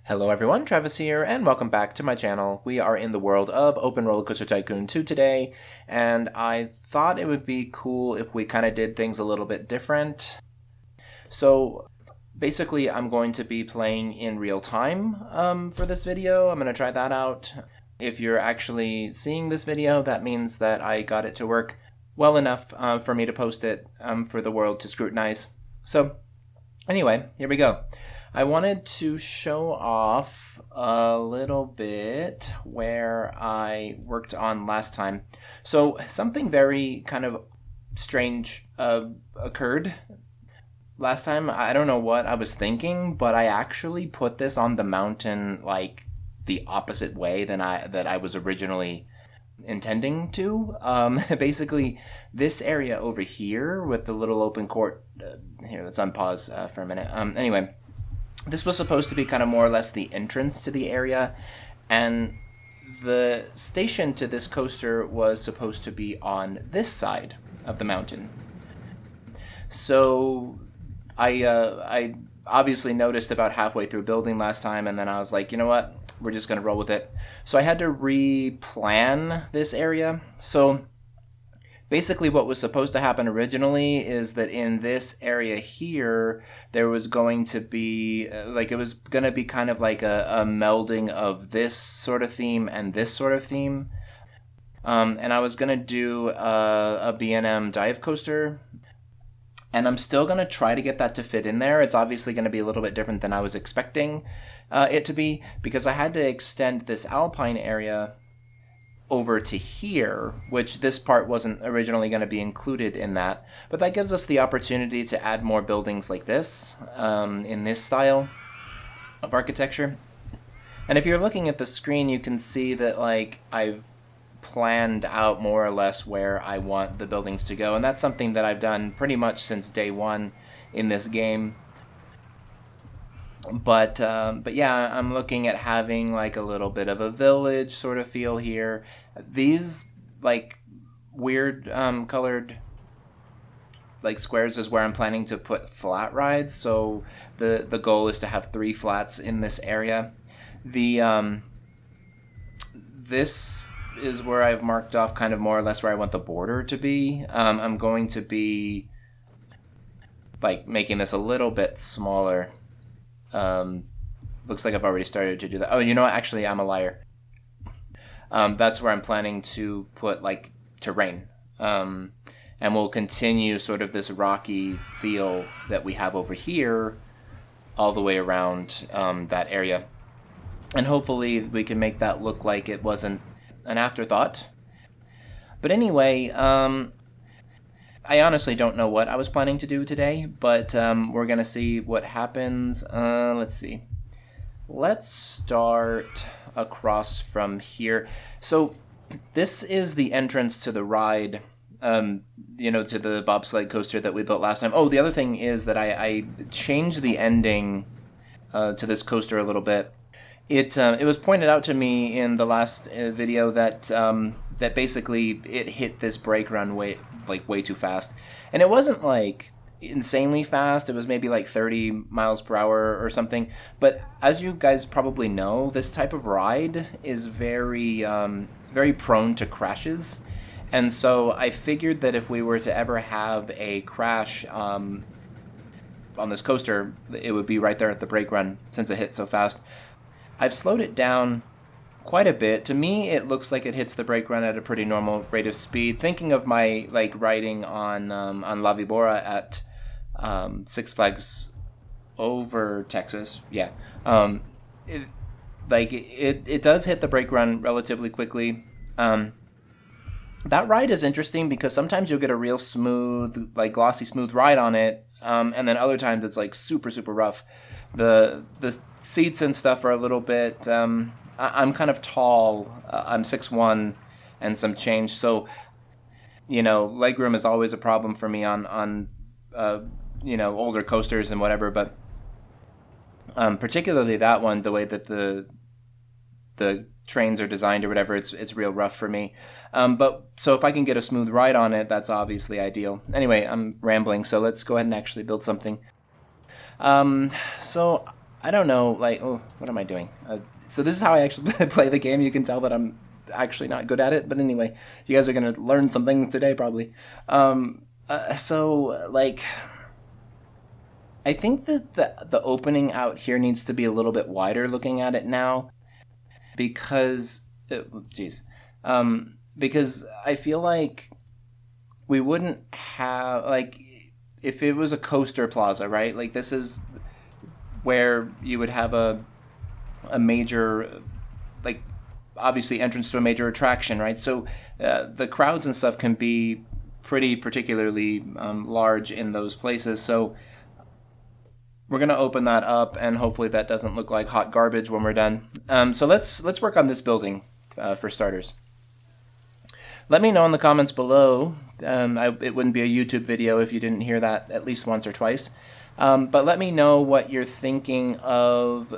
Hello everyone, Travis here, and welcome back to my channel. We are in the world of Open Roller Coaster Tycoon 2 today, and I thought it would be cool if we kind of did things a little bit different. So basically I'm going to be playing in real time for this video. I'm going to try that out. If you're actually seeing this video, that means that I got it to work well enough for me to post it for the world to scrutinize. So anyway, here we go. I wanted to show off a little bit where I worked on last time. So something very kind of strange occurred last time. I don't know what I was thinking, but I actually put this on the mountain like the opposite way than I was originally intending to. Basically, this area over here with the little open court. Here, let's unpause for a minute. Anyway. This was supposed to be kind of more or less the entrance to the area, and the station to this coaster was supposed to be on this side of the mountain. So I obviously noticed about halfway through building last time, and then I was like, you know what, we're just going to roll with it. So I had to replan this area. So basically what was supposed to happen originally is that in this area here, there was going to be, it was going to be kind of like a melding of this sort of theme and this sort of theme. And I was going to do a B&M dive coaster. And I'm still going to try to get that to fit in there. It's obviously going to be a little bit different than I was expecting it to be, because I had to extend this alpine area over to here, which this part wasn't originally going to be included in that. But that gives us the opportunity to add more buildings like this, in this style of architecture. And if you're looking at the screen, you can see that I've planned out more or less where I want the buildings to go. And that's something that I've done pretty much since day one in this game. But yeah, I'm looking at having a little bit of a village sort of feel here. These weird colored squares is where I'm planning to put flat rides. So the goal is to have 3 flats in this area. This is where I've marked off kind of more or less where I want the border to be. I'm going to be making this a little bit smaller. Looks like I've already started to do that. Oh, you know what? Actually, I'm a liar. That's where I'm planning to put terrain. And we'll continue sort of this rocky feel that we have over here all the way around that area. And hopefully we can make that look like it wasn't an afterthought. But anyway, I honestly don't know what I was planning to do today, but we're going to see what happens. Let's see. Let's start across from here. So this is the entrance to the ride, to the bobsled coaster that we built last time. Oh, the other thing is that I changed the ending to this coaster a little bit. It was pointed out to me in the last video that that basically it hit this brake run way too fast, and it wasn't insanely fast. It was maybe 30 miles per hour or something. But as you guys probably know, this type of ride is very very prone to crashes, and so I figured that if we were to ever have a crash on this coaster, it would be right there at the brake run since it hit so fast. I've slowed it down quite a bit. To me, it looks like it hits the brake run at a pretty normal rate of speed. Thinking of my riding on La Vibora at Six Flags over Texas, yeah, it does hit the brake run relatively quickly. That ride is interesting because sometimes you'll get a real smooth, glossy smooth ride on it, and then other times it's super super rough. The seats and stuff are a little bit. I'm kind of tall. I'm 6'1" and some change. So, legroom is always a problem for me on older coasters and whatever. But particularly that one, the way that the trains are designed or whatever, it's real rough for me. But so if I can get a smooth ride on it, that's obviously ideal. Anyway, I'm rambling. So let's go ahead and actually build something. So I don't know, like, oh, what am I doing? So this is how I actually play the game. You can tell that I'm actually not good at it, but anyway, you guys are going to learn some things today, probably. So, like, I think that the opening out here needs to be a little bit wider looking at it now, because, because I feel like we wouldn't have, like, if it was a coaster plaza, right? Like, this is where you would have a major, like, obviously entrance to a major attraction, right? So the crowds and stuff can be pretty particularly large in those places. So we're going to open that up, and hopefully that doesn't look like hot garbage when we're done. So let's work on this building for starters. Let me know in the comments below. It wouldn't be a YouTube video if you didn't hear that at least once or twice. But let me know what you're thinking of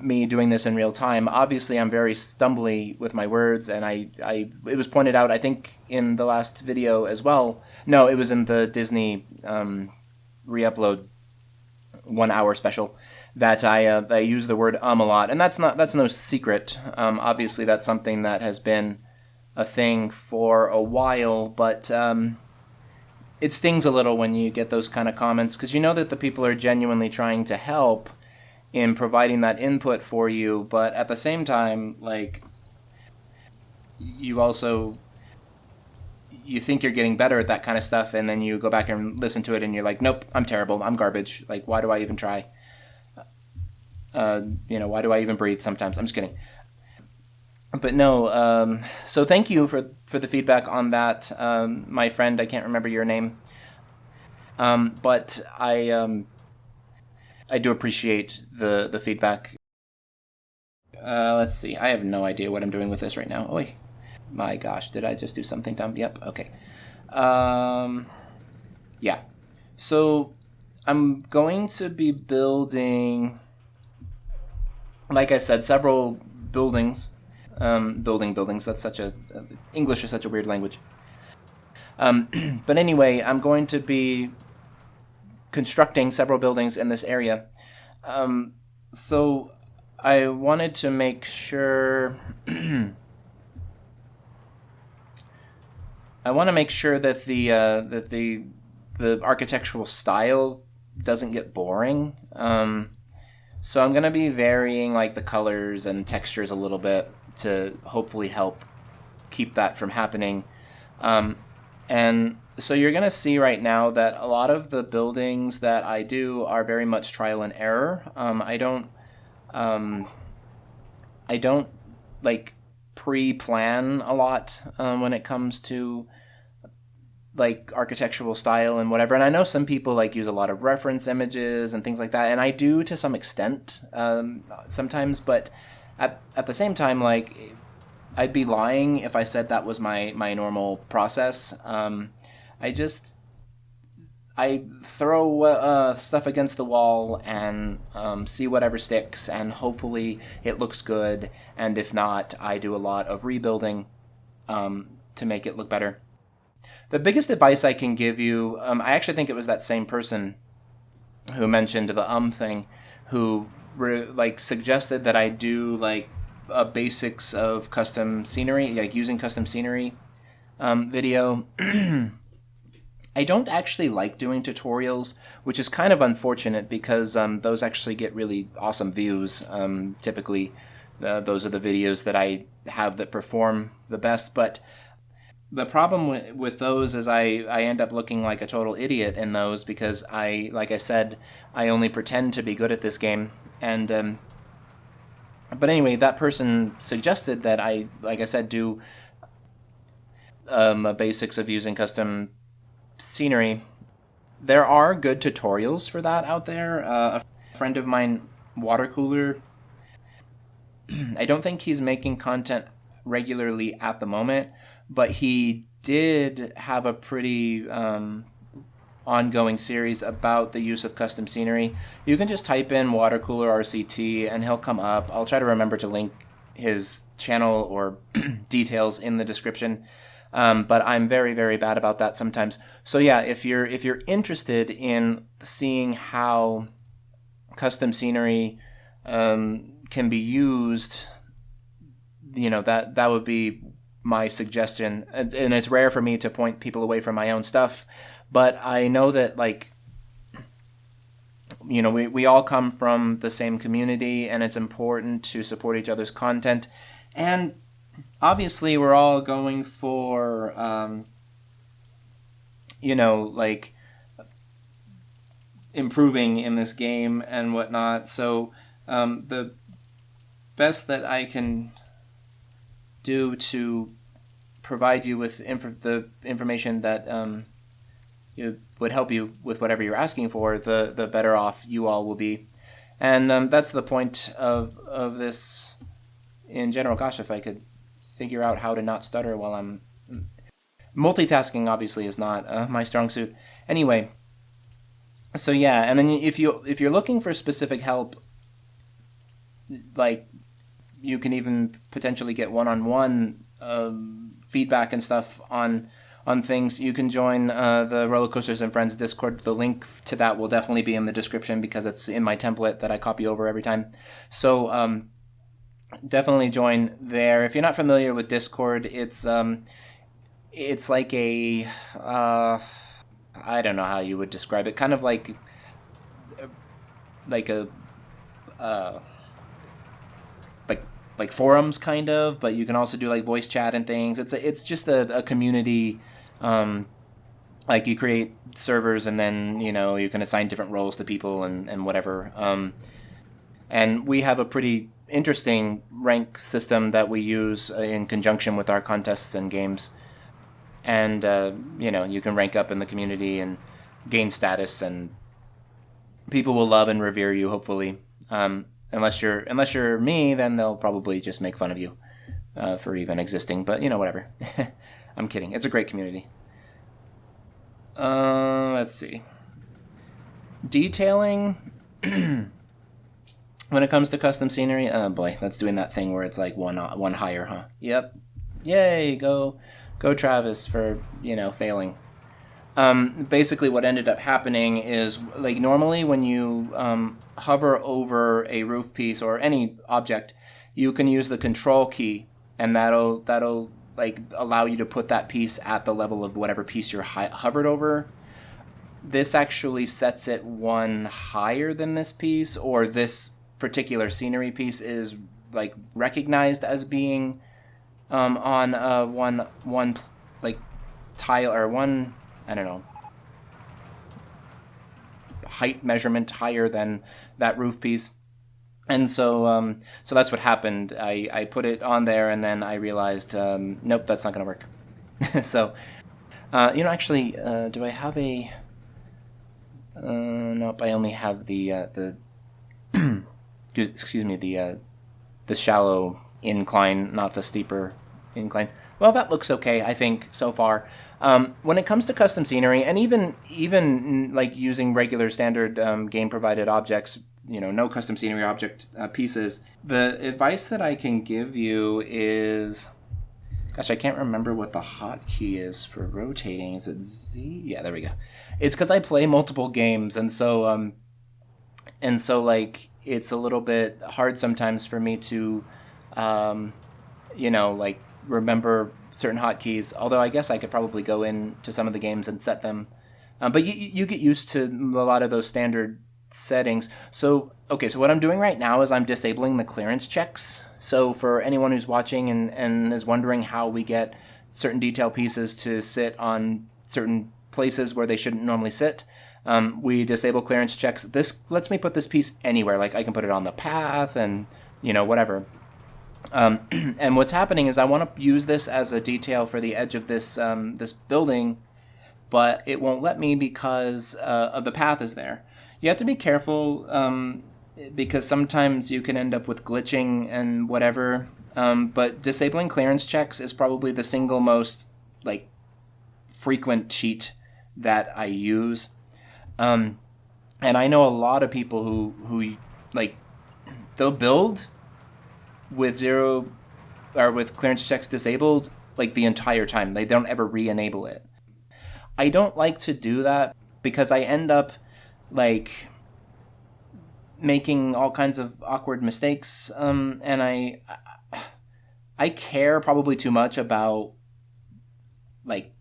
me doing this in real time. Obviously, I'm very stumbly with my words, and it was pointed out, I think, in the last video as well. No, it was in the Disney re-upload 1 hour special that I use the word a lot, and that's no secret. Obviously, that's something that has been a thing for a while, but it stings a little when you get those kind of comments, because you know that the people are genuinely trying to help in providing that input for you, but at the same time, like, you think you're getting better at that kind of stuff, and then you go back and listen to it and you're like, nope, I'm terrible, I'm garbage, like, why do I even try? Why do I even breathe sometimes? I'm just kidding. But no, so thank you for the feedback on that, my friend. I can't remember your name, but I do appreciate the feedback. Let's see. I have no idea what I'm doing with this right now. Oh, my gosh, did I just do something dumb? Yep. Okay. Yeah. So I'm going to be building, like I said, several buildings. Buildings. That's English is such a weird language. But anyway, I'm going to be constructing several buildings in this area. So I wanted to make sure that the architectural style doesn't get boring. So I'm going to be varying, like, the colors and textures a little bit to hopefully help keep that from happening. And so you're going to see right now that a lot of the buildings that I do are very much trial and error. I don't like pre-plan a lot when it comes to, like, architectural style and whatever. And I know some people, like, use a lot of reference images and things like that, and I do to some extent sometimes, but at the same time, like, I'd be lying if I said that was my normal process. I throw stuff against the wall and see whatever sticks, and hopefully it looks good, and if not, I do a lot of rebuilding to make it look better. The biggest advice I can give you, I actually think it was that same person who mentioned the thing, who suggested that I do, like, a basics of custom scenery, like using custom scenery video. I don't actually like doing tutorials, which is kind of unfortunate, because those actually get really awesome views. Typically, those are the videos that I have that perform the best, but the problem with those is I end up looking like a total idiot in those, because like I said, I only pretend to be good at this game. And but anyway, that person suggested that I, like I said, do a basics of using custom scenery. There are good tutorials for that out there. A friend of mine, Water Cooler, I don't think he's making content regularly at the moment, but he did have a pretty ongoing series about the use of custom scenery. You can just type in Water Cooler RCT and he'll come up. I'll try to remember to link his channel or details in the description. But I'm very, very bad about that sometimes. So yeah, if you're interested in seeing how custom scenery can be used, that would be my suggestion. And it's rare for me to point people away from my own stuff, but I know that, like, we all come from the same community, and it's important to support each other's content. And obviously we're all going for, like, improving in this game and whatnot. So the best that I can do to provide you with the information that would help you with whatever you're asking for, the better off you all will be. And that's the point of this in general. Gosh, if I could figure out how to not stutter while I'm... Multitasking obviously is not my strong suit. Anyway, so yeah, and then if you're looking for specific help, like, you can even potentially get one-on-one feedback and stuff on things. You can join the Roller Coasters and Friends Discord. The link to that will definitely be in the description because it's in my template that I copy over every time. So definitely join there. If you're not familiar with Discord, it's like a I don't know how you would describe it. Kind of like a like forums, kind of, but you can also do like voice chat and things. It's just a community. Like, you create servers, and then you can assign different roles to people and whatever. And we have a pretty interesting rank system that we use in conjunction with our contests and games. And you can rank up in the community and gain status, and people will love and revere you, hopefully. Unless you're me, then they'll probably just make fun of you for even existing. But whatever. I'm kidding. It's a great community. Let's see. Detailing. When it comes to custom scenery, oh boy, that's doing that thing where it's like one higher, huh? Yep. Yay, go Travis for failing. Basically what ended up happening is, like, normally when you hover over a roof piece or any object, you can use the control key, and that'll like allow you to put that piece at the level of whatever piece you're hovered over. This actually sets it one higher than this piece, or this particular scenery piece is like recognized as being on one like tile, or one, I don't know, height measurement higher than that roof piece. And so that's what happened. I put it on there, and then I realized, nope, that's not going to work. So, actually, do I have a... nope, I only have the excuse me, the shallow incline, not the steeper incline. Well, that looks okay, I think, so far. When it comes to custom scenery, and even like using regular standard game-provided objects, no custom scenery object pieces, the advice that I can give you is... Gosh, I can't remember what the hotkey is for rotating. Is it Z? Yeah, there we go. It's because I play multiple games, and so like, it's a little bit hard sometimes for me to, like, remember certain hotkeys. Although I guess I could probably go into some of the games and set them. But you get used to a lot of those standard settings. So what I'm doing right now is I'm disabling the clearance checks. So for anyone who's watching and is wondering how we get certain detail pieces to sit on certain places where they shouldn't normally sit, we disable clearance checks. This lets me put this piece anywhere. Like, I can put it on the path and, whatever. And what's happening is I want to use this as a detail for the edge of this this building, but it won't let me because of the path is there. You have to be careful because sometimes you can end up with glitching and whatever. But disabling clearance checks is probably the single most like frequent cheat that I use. And I know a lot of people who like, they'll build with zero or with clearance checks disabled like the entire time. They don't ever re-enable it. I don't like to do that because I end up like making all kinds of awkward mistakes, and I care probably too much about like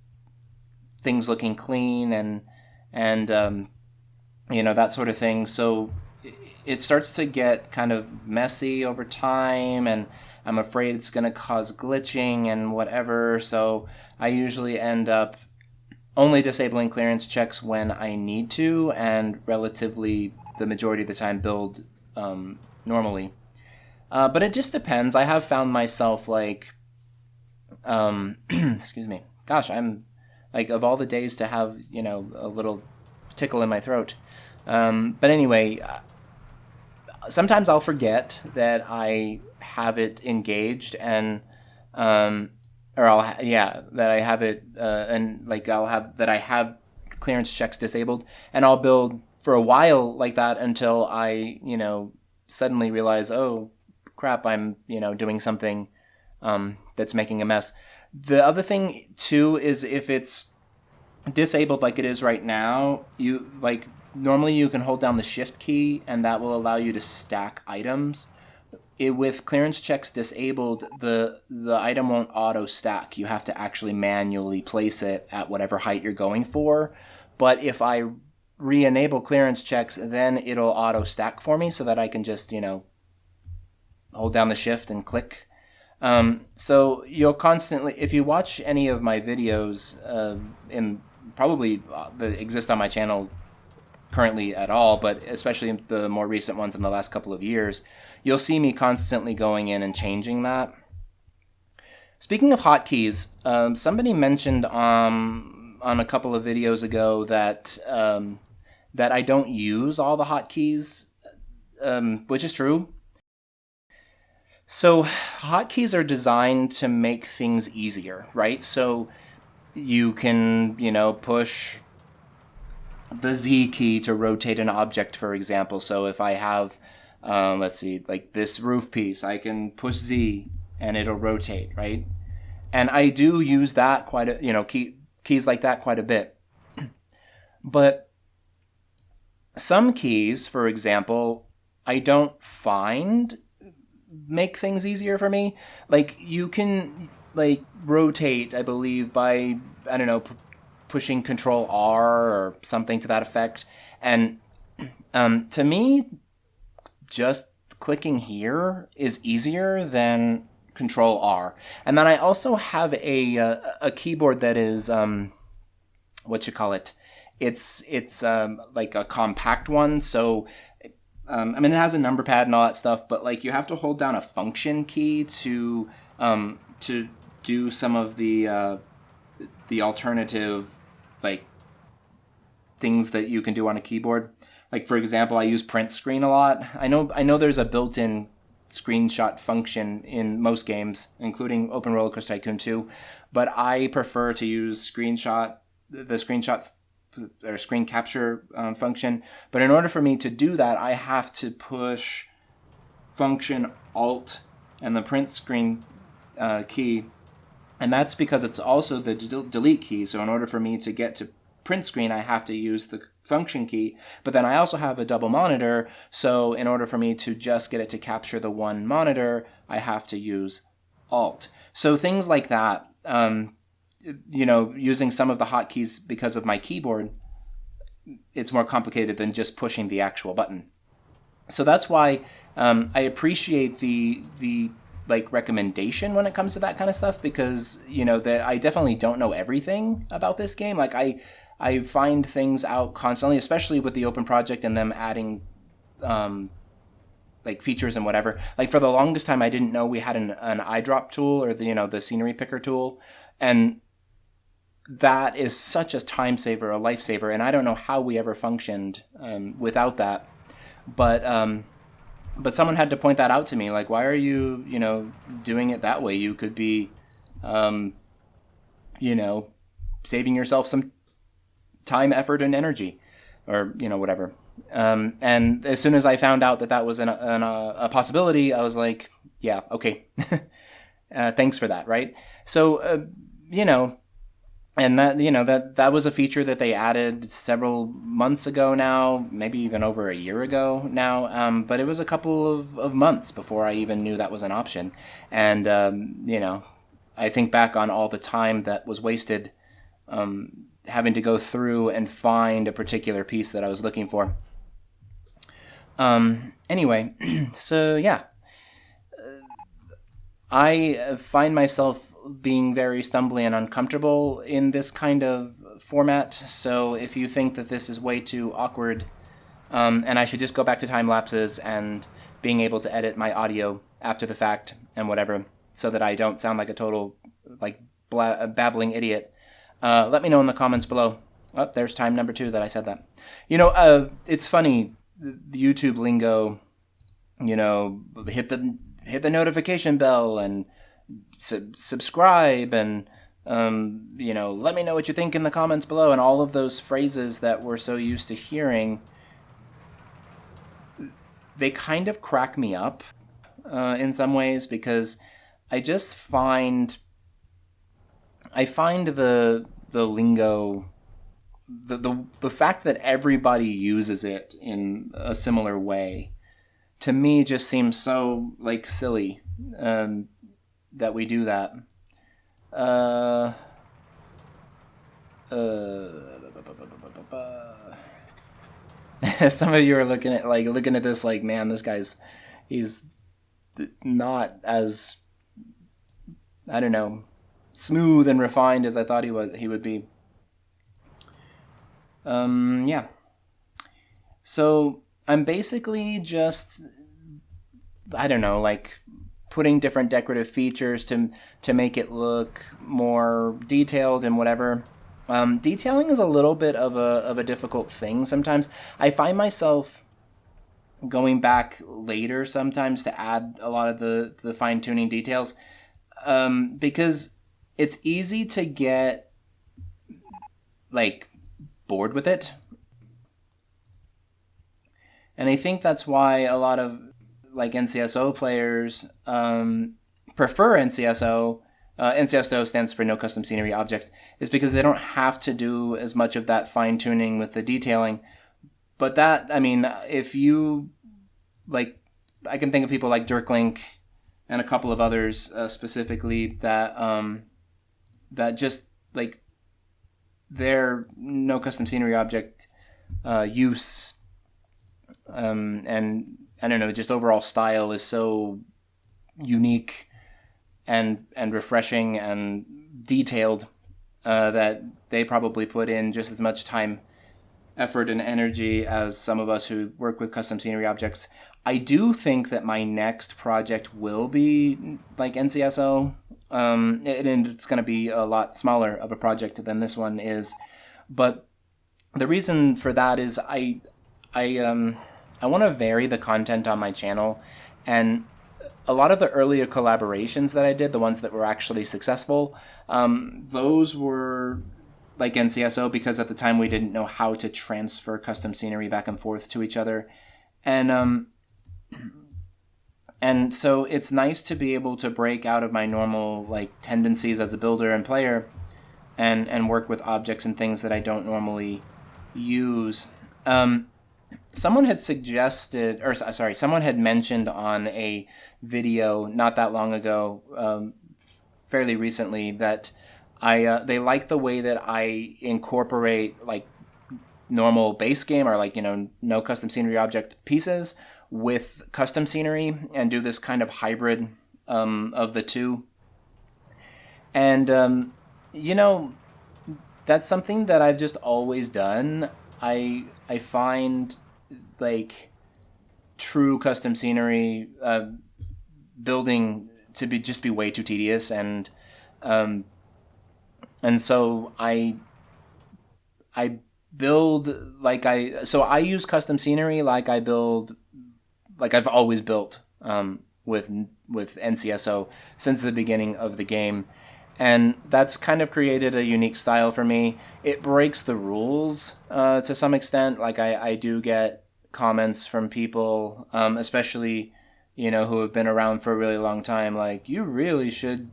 things looking clean and that sort of thing. So it starts to get kind of messy over time, and I'm afraid it's going to cause glitching and whatever. So I usually end up only disabling clearance checks when I need to, and relatively the majority of the time build normally. But it just depends. I have found myself like, excuse me. Gosh, I'm like, of all the days to have, a little tickle in my throat. But anyway, sometimes I'll forget that I have it engaged, and that I have it, and like I have clearance checks disabled, and I'll build for a while like that until I, suddenly realize, oh crap, I'm, doing something that's making a mess. The other thing too is if it's disabled like it is right now, normally you can hold down the shift key and that will allow you to stack items. With clearance checks disabled, the item won't auto stack. You have to actually manually place it at whatever height you're going for. But if I re-enable clearance checks, then it'll auto stack for me so that I can just, hold down the shift and click. So you'll constantly, if you watch any of my videos, in probably that exist on my channel currently at all, but especially the more recent ones in the last couple of years, you'll see me constantly going in and changing that. Speaking of hotkeys, somebody mentioned on a couple of videos ago that I don't use all the hotkeys, which is true. So hotkeys are designed to make things easier, right? So you can, push the Z key to rotate an object, for example. So if I have, let's see, like this roof piece, I can push Z and it'll rotate, right? And I do use that keys like that quite a bit. But some keys, for example, I don't find make things easier for me. Like you can rotate, I believe, by, I don't know, pushing Control R or something to that effect. And to me, just clicking here is easier than Control R. And then I also have a keyboard that is it's like a compact one. So it has a number pad and all that stuff, but you have to hold down a function key to do some of the alternative things that you can do on a keyboard. Like, for example, I use print screen a lot. I know there's a built-in screenshot function in most games, including Open Roller Coaster Tycoon 2, but I prefer to use the screenshot or screen capture function. But in order for me to do that, I have to push function Alt and the print screen key, and that's because it's also the delete key. So in order for me to get to print screen, I have to use the function key, but then I also have a double monitor, so in order for me to just get it to capture the one monitor, I have to use Alt. So things like that, using some of the hotkeys because of my keyboard, it's more complicated than just pushing the actual button. So that's why I appreciate the recommendation when it comes to that kind of stuff, because I definitely don't know everything about this game. I find things out constantly, especially with the open project and them adding features and whatever. Like for the longest time, I didn't know we had an eyedrop tool, or the scenery picker tool, and that is such a time saver, a lifesaver, and I don't know how we ever functioned without that. But someone had to point that out to me. Like, why are you doing it that way? You could be saving yourself some time, effort, and energy, or whatever. And as soon as I found out that was a possibility, I was like, yeah, okay. Thanks for that, right? So And that, that was a feature that they added several months ago now, maybe even over a year ago now. But it was a couple of months before I even knew that was an option. And I think back on all the time that was wasted having to go through and find a particular piece that I was looking for. Anyway, so yeah. I find myself being very stumbly and uncomfortable in this kind of format. So if you think that this is way too awkward, and I should just go back to time lapses and being able to edit my audio after the fact and whatever, so that I don't sound like a total babbling idiot, let me know in the comments below. Oh, there's time number 2 that I said that. It's funny, the YouTube lingo, hit the notification bell and subscribe and let me know what you think in the comments below, and all of those phrases that we're so used to hearing, they kind of crack me up in some ways, because I just find the lingo, the fact that everybody uses it in a similar way, to me just seems so silly that we do that. Some of you are looking at this like, man, he's not as, I don't know, smooth and refined as I thought he would be. Yeah. So I'm basically just, I don't know, putting different decorative features to make it look more detailed and whatever. Detailing is a little bit of a difficult thing sometimes. I find myself going back later sometimes to add a lot of the fine-tuning details, because it's easy to get bored with it. And I think that's why a lot of NCSO players prefer NCSO. NCSO stands for No Custom Scenery Objects, is because they don't have to do as much of that fine-tuning with the detailing. But that, I mean, if you, I can think of people like Dirklink and a couple of others specifically that just, their No Custom Scenery Object use and I don't know, just overall style is so unique and refreshing and detailed that they probably put in just as much time, effort, and energy as some of us who work with custom scenery objects. I do think that my next project will be NCSO, and it's going to be a lot smaller of a project than this one is. But the reason for that is I want to vary the content on my channel, and a lot of the earlier collaborations that I did, the ones that were actually successful, those were NCSO because at the time we didn't know how to transfer custom scenery back and forth to each other. And so it's nice to be able to break out of my normal tendencies as a builder and player and work with objects and things that I don't normally use. Someone had mentioned on a video not that long ago, fairly recently, that they like the way that I incorporate normal base game or no custom scenery object pieces with custom scenery and do this kind of hybrid of the two. And that's something that I've just always done. I find true custom scenery building to be way too tedious, and so I build so I use custom scenery I build I've always built with NCSO since the beginning of the game. And that's kind of created a unique style for me. It breaks the rules to some extent. I do get comments from people, especially, who have been around for a really long time, you really should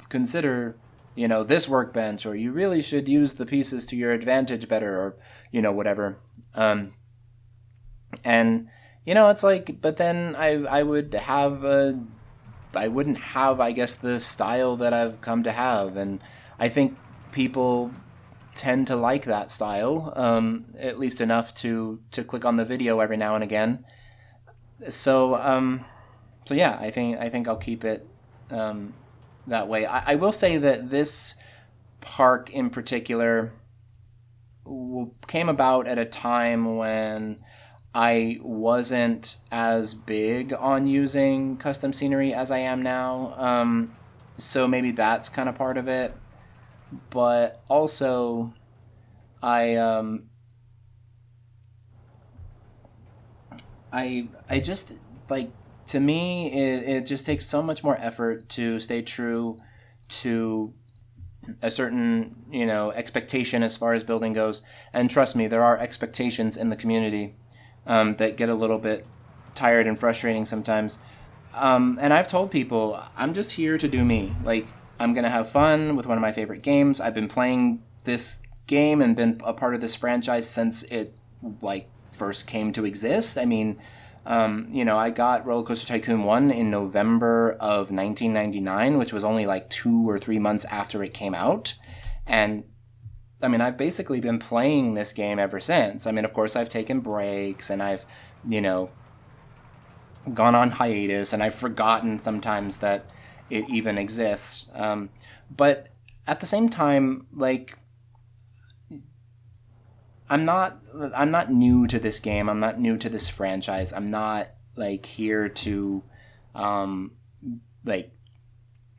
consider this workbench, or you really should use the pieces to your advantage better, or, whatever. And, it's like, but then I would have I wouldn't have, I guess, the style that I've come to have. And I think people tend to like that style, at least enough to click on the video every now and again. So yeah, I think I'll keep it that way. I will say that this park in particular came about at a time when I wasn't as big on using custom scenery as I am now. So maybe that's kind of part of it. But also, I just, like, to me, it just takes so much more effort to stay true to a certain, expectation as far as building goes. And trust me, there are expectations in the community that get a little bit tired and frustrating sometimes. And I've told people, I'm just here to do me. Like, I'm going to have fun with one of my favorite games. I've been playing this game and been a part of this franchise since it, first came to exist. I mean, I got Roller Coaster Tycoon 1 in November of 1999, which was only 2 or 3 months after it came out. And I mean, I've basically been playing this game ever since. I mean, of course, I've taken breaks and I've, gone on hiatus, and I've forgotten sometimes that it even exists. But at the same time, I'm not new to this game. I'm not new to this franchise. I'm not here to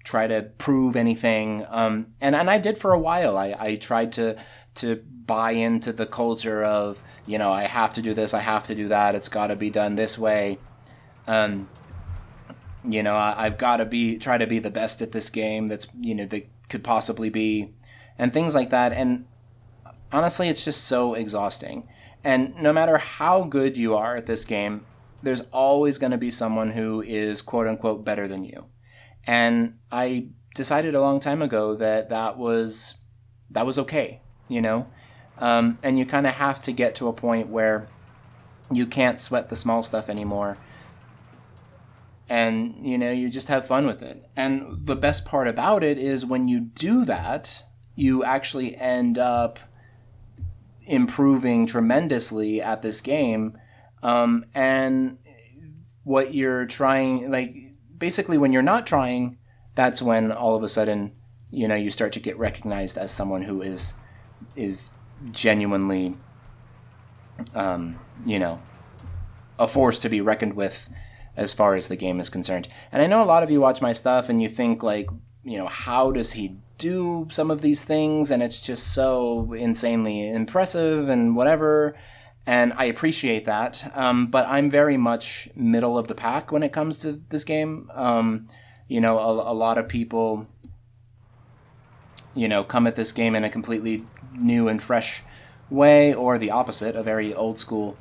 try to prove anything. And I did for a while. I tried to buy into the culture of, I have to do this, I have to do that, it's got to be done this way. I've got to try to be the best at this game that could possibly be, and things like that. And honestly, it's just so exhausting. And no matter how good you are at this game, there's always going to be someone who is quote unquote better than you. And I decided a long time ago that was okay, and you kind of have to get to a point where you can't sweat the small stuff anymore. And, you just have fun with it. And the best part about it is when you do that, you actually end up improving tremendously at this game. And what you're trying, basically when you're not trying, that's when all of a sudden, you start to get recognized as someone who is genuinely, a force to be reckoned with as far as the game is concerned. And I know a lot of you watch my stuff and you think how does he do some of these things? And it's just so insanely impressive and whatever. And I appreciate that. But I'm very much middle of the pack when it comes to this game. A lot of people, come at this game in a completely new and fresh way, or the opposite, a very old school,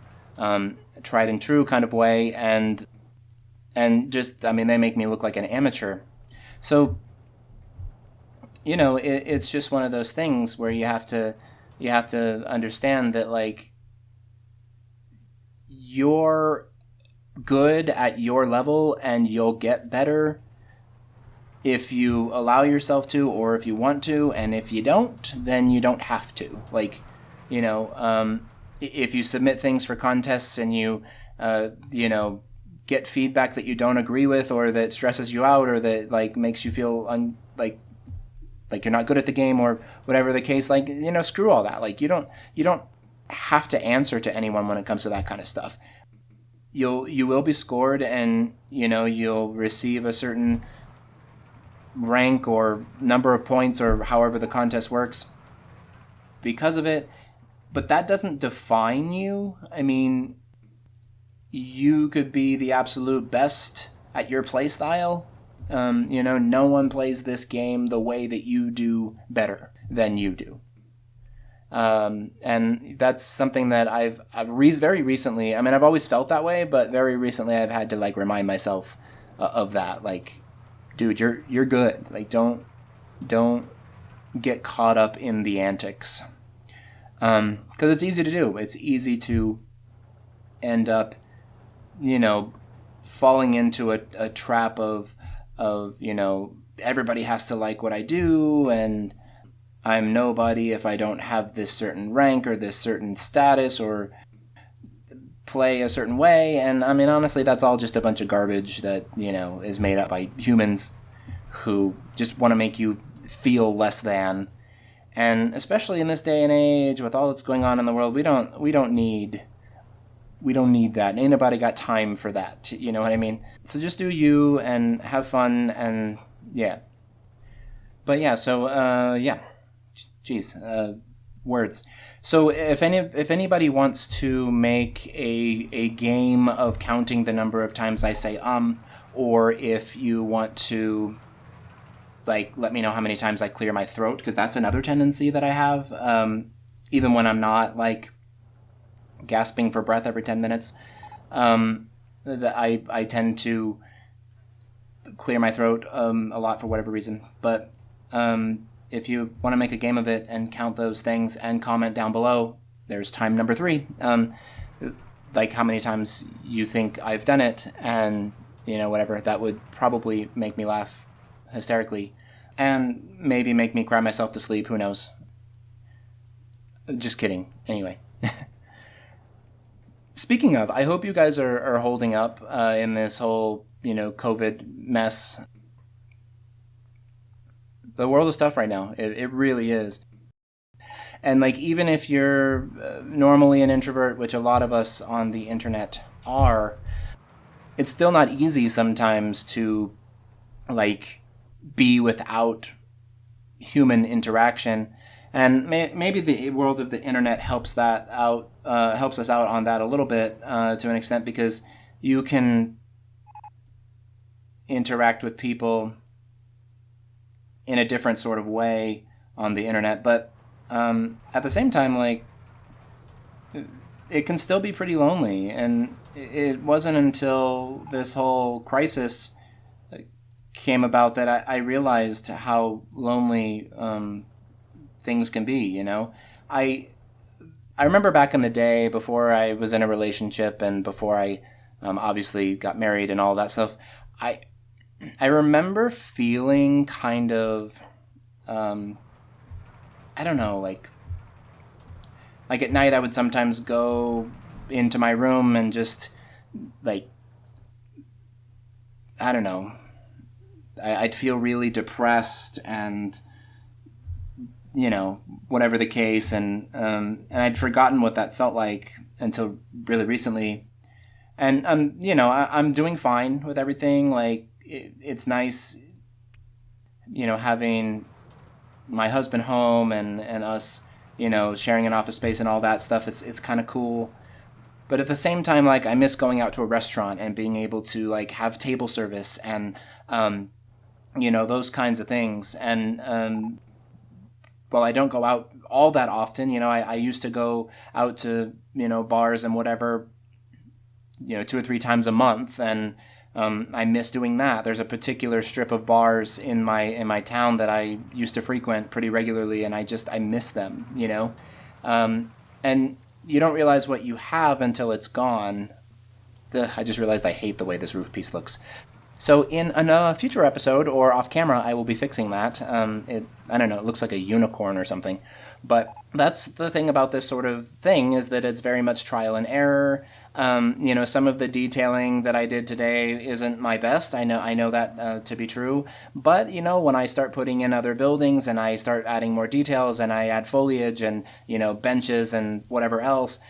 tried and true kind of way. And just, they make me look like an amateur. So, it's just one of those things where you have to understand that, you're good at your level and you'll get better if you allow yourself to, or if you want to. And if you don't, then you don't have to. If you submit things for contests and you, get feedback that you don't agree with, or that stresses you out, or that makes you feel like you're not good at the game, or whatever the case, screw all that. You don't have to answer to anyone when it comes to that kind of stuff. You will be scored, and you'll receive a certain rank or number of points, or however the contest works because of it. But that doesn't define you. I mean, you could be the absolute best at your play style. No one plays this game the way that you do better than you do. And that's something that I've very recently, I've always felt that way, but very recently I've had to remind myself of that. Dude, you're good. Don't get caught up in the antics. Because it's easy to do. It's easy to end up, falling into a trap of everybody has to like what I do, and I'm nobody if I don't have this certain rank or this certain status or play a certain way. And I mean, honestly, that's all just a bunch of garbage that, is made up by humans who just want to make you feel less than. And especially in this day and age with all that's going on in the world, we don't need that. Ain't nobody got time for that. You know what I mean? So just do you and have fun, and yeah. But yeah, so yeah. Jeez, words. So if anybody wants to make a game of counting the number of times I say or if you want to let me know how many times I clear my throat, because that's another tendency that I have, even when I'm not gasping for breath every 10 minutes. That I tend to clear my throat a lot for whatever reason. But if you want to make a game of it and count those things and comment down below, there's time number 3. How many times you think I've done it, and whatever. That would probably make me laugh hysterically, and maybe make me cry myself to sleep. Who knows? Just kidding. Anyway. Speaking of, I hope you guys are holding up in this whole, COVID mess. The world is tough right now. It really is. And even if you're normally an introvert, which a lot of us on the internet are, it's still not easy sometimes to be without human interaction. And maybe the world of the internet helps us out on that a little bit to an extent, because you can interact with people in a different sort of way on the internet. But at the same time, it can still be pretty lonely. And it wasn't until this whole crisis came about that I realized how lonely things can be. I remember back in the day, before I was in a relationship and before I obviously got married and all that stuff, I remember feeling kind of I don't know, like at night I would sometimes go into my room and just I don't know, I'd feel really depressed and whatever the case, and I'd forgotten what that felt like until really recently. And I'm doing fine with everything. It's nice, having my husband home and us, sharing an office space and all that stuff. It's kind of cool. But at the same time, I miss going out to a restaurant and being able to have table service and those kinds of things. And well, I don't go out all that often. I used to go out to, bars and whatever, 2 or 3 times a month. And I miss doing that. There's a particular strip of bars in my town that I used to frequent pretty regularly, and I miss them, and you don't realize what you have until it's gone. I just realized I hate the way this roof piece looks. So in a future episode or off camera, I will be fixing that. I don't know, it looks like a unicorn or something. But that's the thing about this sort of thing, is that it's very much trial and error. Some of the detailing that I did today isn't my best. I know that to be true. But, when I start putting in other buildings and I start adding more details and I add foliage and, benches and whatever else,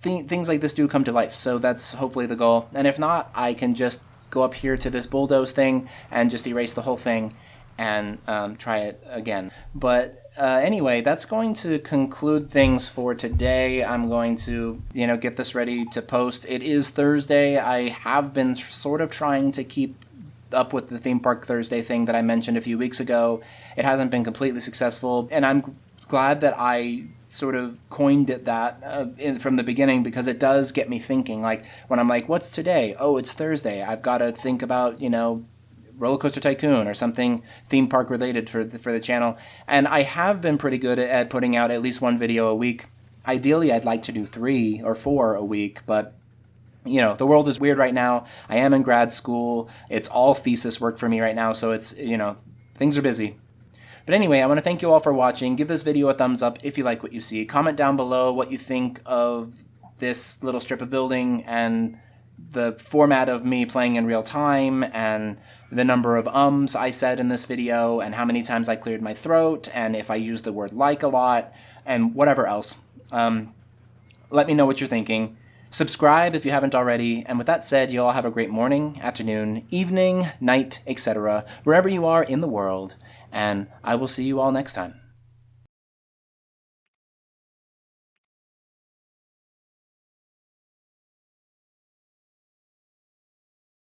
things like this do come to life. So that's hopefully the goal. And if not, I can just go up here to this bulldoze thing and just erase the whole thing and try it again. But anyway, that's going to conclude things for today. I'm going to, get this ready to post. It is Thursday. I have been sort of trying to keep up with the Theme Park Thursday thing that I mentioned a few weeks ago. It hasn't been completely successful, and I'm glad that I sort of coined it that from the beginning, because it does get me thinking. When I'm what's today? Oh, it's Thursday. I've got to think about, Roller Coaster Tycoon or something theme park related for the channel. And I have been pretty good at putting out at least one video a week. Ideally, I'd like to do 3 or 4 a week, but you know, the world is weird right now. I am in grad school. It's all thesis work for me right now, so it's, you know, things are busy. But anyway, I want to thank you all for watching. Give this video a thumbs up if you like what you see. Comment down below what you think of this little strip of building and the format of me playing in real time and the number of ums I said in this video and how many times I cleared my throat and if I used the word like a lot and whatever else. Let me know what you're thinking. Subscribe if you haven't already, and with that said, you all have a great morning, afternoon, evening, night, etc., wherever you are in the world, and I will see you all next time.